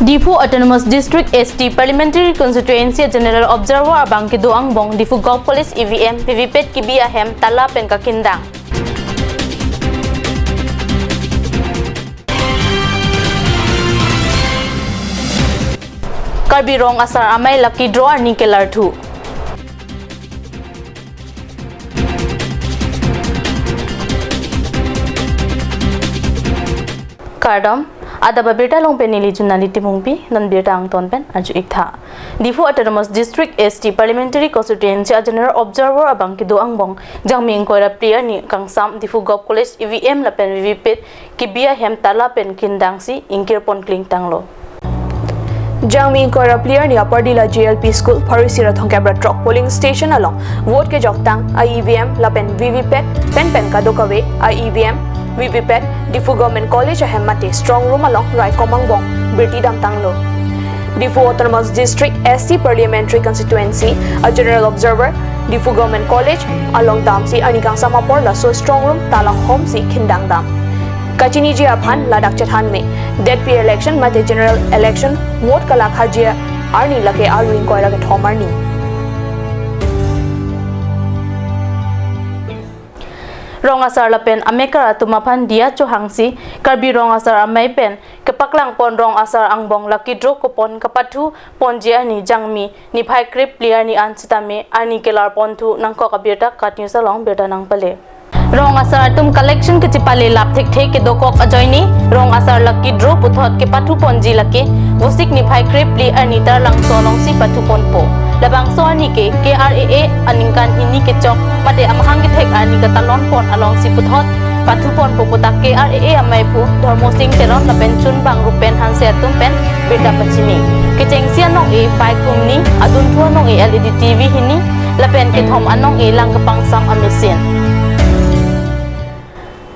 Difu Autonomous District ST Parliamentary Constituency General Observer abang ke doang bong Difu Golf Police EVM PVPet kibi ahem tala pen kakindang. Karbirong asar amai lucky draw ni kelar thu. Kardom ada babirta long penili junali timungpi non birta ang tonpen aju ikha Difu Autonomous District ST Parliamentary Constituency General Observer abang ki doang bong jangming koira player ni kangsam Difu Golf College EVM la pen VVPet kibia hem tala pen kindang si ingkir pon kling tanglo Jangming koira player ni Apardila JLP School Parisira Thongkabra Truck Polling Station along vote ke joktang EVM la pen VVPet pen kadokawe EVM VVPet Difu Government College Ahemmate Strong Room along Rai Komangbong Birti Damtanglo Difu Autonomous District ST Parliamentary Constituency a General Observer Difu Government College along Damsi Anikang Samapor Laso Strong Room Talang Home si Kindang Dam Kachini ji aphan ladak chathan me dead peer election mate general election vote kalak hajia arni lake arwing koira ke thomarni Rong asar la pen amekara tumapan dia cho hangsi karbi rong asar amai pen kepaklang pon rong asar angbong lucky draw kupon kapathu ponjia ni jangmi ni phai krip player ni ansitame ani kelar pontu nangko kabirta katnews along berta nang pale Rong asar tum collection ke cipale lap thek thek ke dokok ajoini rong asar lucky draw puthot ke pathu ponji lake busik ni phai krip player ni tar lang solong si pathu ponpo labang so ani ke KRAA aningkan ini ke chok mate amhang ke thek ani ka talon pon along si puthot pathu pon poputa KRAA amai pu dharmo sing teron la penchun bang rupen hanse tum pen beta pachini ke chengsia nong e pai kumni adun thua nong e LED TV hini la pen ke thom anong e lang ka pangsam amesin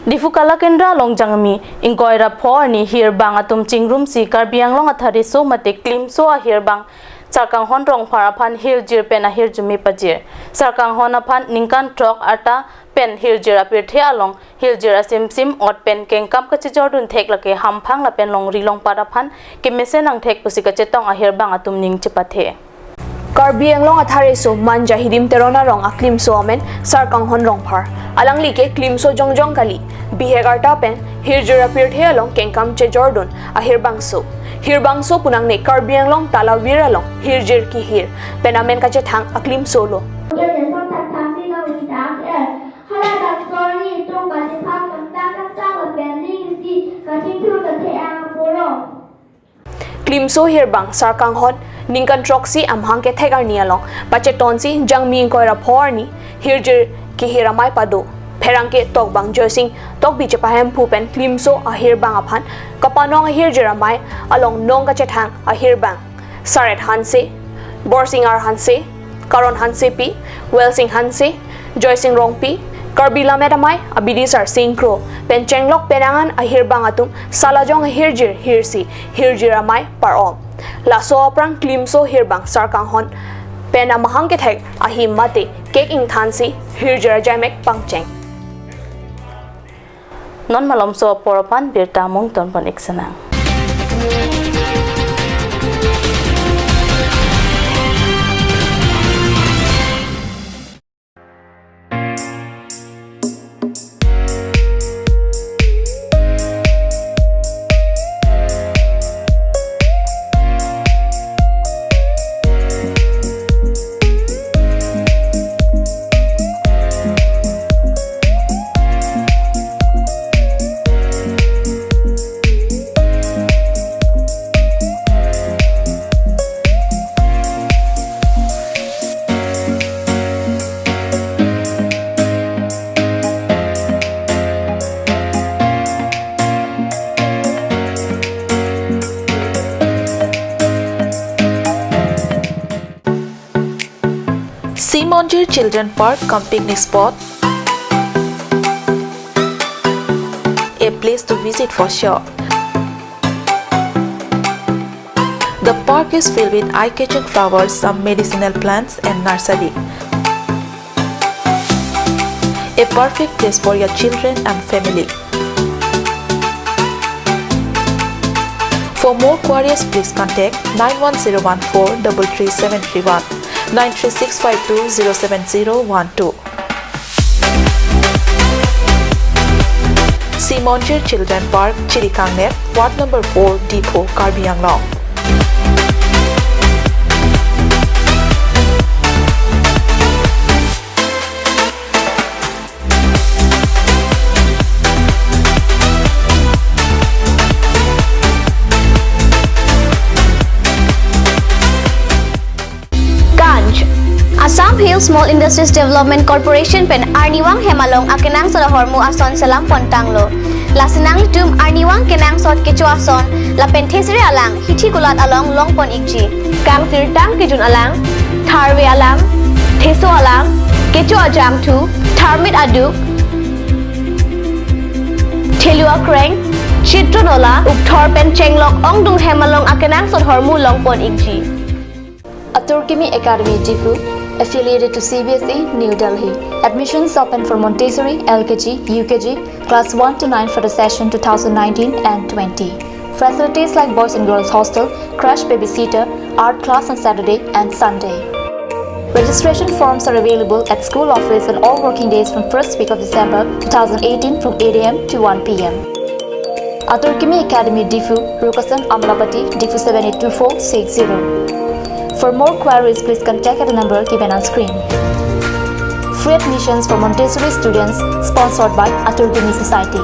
Difu kala kendra long jangmi inkoira phor ni hir bang atum chingrum si karbiang long athari so mate klim so a hir bang sarkang hon rong phan hir jir pen a hir jumi pajir sarkang hon aphan ningkan trok ata pen hir jir apir the along hir jir sim ot pen kengkam ka chijordun thek lake hamphang la pen long ri long paraphan ke mesen ang thek pusika chetong a hir bang atum ning chipathe Karbiang long athare so manja hidim terona rong aklim so amen sarkang hon rong phar alang like klim so jongjong kali bihegar ta pen hirjura pirthe along kengkam che jordan a hirbang so punang ne karbiang long tala wira long hirjir ki hir penamen ka che thang aklim solo klim so hirbang sarkang hon ningkan troxy amhang ke thegar ni along pache tonsi jangmi koira phorni hirjir ki hiramai pado pherangke tokbang joising tokbi chepahem phupen klimso a hirbang aphan kapanong a hirjiramai along nong ka chethang a hirbang saret hanse borsingar hanse karon hanse pi welsing hanse joising rongpi karbila medamai abidisar singkro penchenglok penangan a hirbang atum salajong a hirjir hirsi hirjiramai parom laso aprang klimso hirbang sarkang hon pena mahang ke thek ahi mate kek ing thansi hirjira jaimek pangcheng non malom so poropan birta mong ton pon eksana Simonjir Children Park cum picnic spot, a place to visit for sure. The park is filled with eye-catching flowers, some medicinal plants and nursery. A perfect place for your children and family. For more queries, please contact 91014 33731 93652 07012. Simonjir Children Park, Chirikangnet, Ward number 4, Depot, Karbi Anglong. Assam Hill Small Industries Development Corporation pen Arniwang Hemalong akenang sa hormu ason salam pontanglo. Lasinang litum Arniwang kenang sot kecu ason la pentesiri alang hithi gulat along longpon ikji. Kang sirtang kijun alang tharwe alang theso alang kecu ajam tu tharmit aduk Thelua Kreng Chitronola Upthor pen chenglok ongdung Hemalong akenang sot hormu longpon ikji. Aturkimi Academy Difu, affiliated to CBSE, New Delhi. Admissions open for Montessori, LKG, UKG, class 1 to 9 for the session 2019 and 20. Facilities like boys and girls hostel, crash babysitter, art class on Saturday and Sunday. Registration forms are available at school office on all working days from 1st week of December 2018 from 8 a.m. to 1 p.m. Aturkimi Academy Difu, Rukasan Amlapati, Difu 782460. For more queries, please contact the number given on screen. Free admissions for Montessori students sponsored by Aturkimi Society.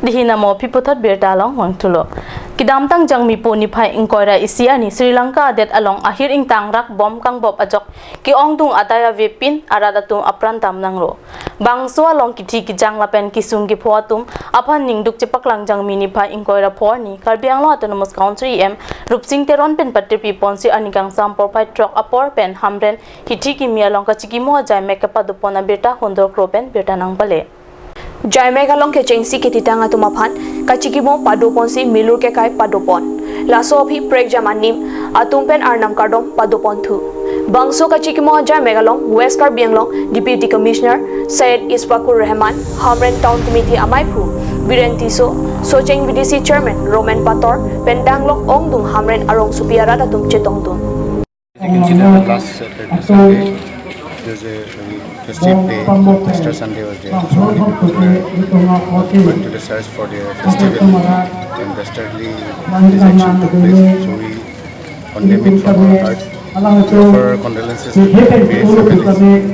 Dihinamo piputat bertalong wang tulo. Kidamtang jang mipo ni phai ingkoira isia ni Sri Lanka det along ahir ing tangrak bom kang bob ajok ki ongdung ataya vepin aradatum aprantam nangro. Bangso along kiti ki jang lapen kisung ki phoatum aphan ningduk chepaklang jang mini phai ingkoira phor ni Karbiang lo autonomous country em rupsing teron pen patripi ponsi anikang sampor phai truck apor pen hamren hiti ki mialong ka chikimo jai mekapa dupona beta hondor kropen beta nang bale. Jai Megalong ke cengsi ke titanga tumaphan kachikimo padopon si milur ke kai padopon laso bhi prek jamanim atumpen arnam kardom padopon thu bangso kachikimo Jai Megalong West Karbianglong Deputy Commissioner Syed Iswakur Rahman Hamren Town Committee Amaipu Biren Tiso Socheng BDC Chairman Roman Pator Pendanglok Ongdung Hamren Arong Supiara datum chetongdun. You can see that last Saturday, Sunday, there's a festive day. Easter Sunday was there. So many people were going to the church for the festival. And dastardly this action took place. So we condemn it from our heart. We offer condolences to the various families.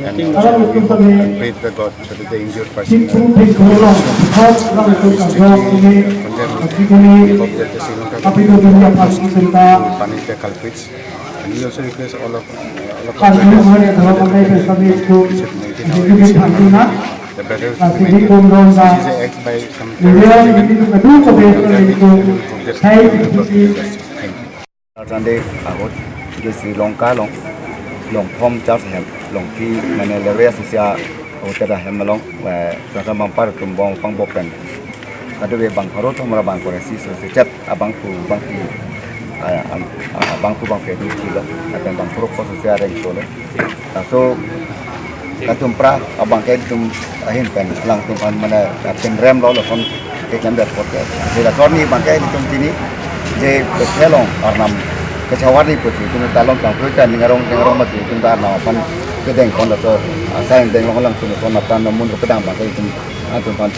And we hope and pray to God so that the injured person we strictly condemn it. We hope that the Sri Lanka government will punish the culprits. And we also request all of the better this is an act by some Sunday out di Sri Lanka long pom just hem long pi mane leria sia hotel hem long wa sa mampar tumbong pangbokan adu be bang harot mara bang koresi so chat abang pu bang di kilo akan bang pro sia reng sole so katumpra abang ke tum ahin pen lang tumpan mana pen rem lo kon ke jamber pote sila sorni bang ke tum tini je bethelong arnam kecawari putih itu talong kang putih dengarong masih itu dah nawan kedeng kon atau sayang deng long tu kon natan namun kedang bang itu atau kon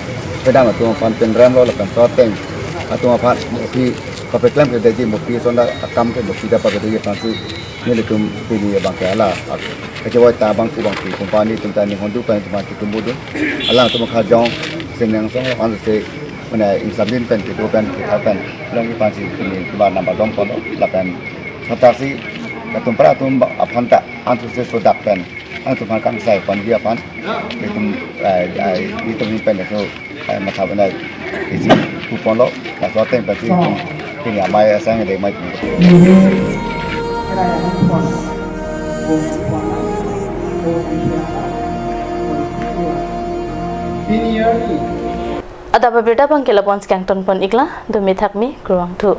kedang atau kon pen rem lo kan soteng atau apa di kapitlam ke daji mupi sonda akam ke mupi dapat ke daji pansi ni lekum pilih bang ke ala kecawai tabang ku bang kompani tentang ni hondu kan tempat tumbuh alang tu makajong senang song kan se mana insamlin pen ke pen kita pen long pansi ini keluar nama dong kon lapan Hatasi katumpra tum apanta antu se sodak pen antu kan sai pan dia pan itu ni pen so mata benda isi kupon lo la so tem pasi ini amai sang de mai Ada beberapa pangkela pons kangton pon ikla demi thakmi kurang tu.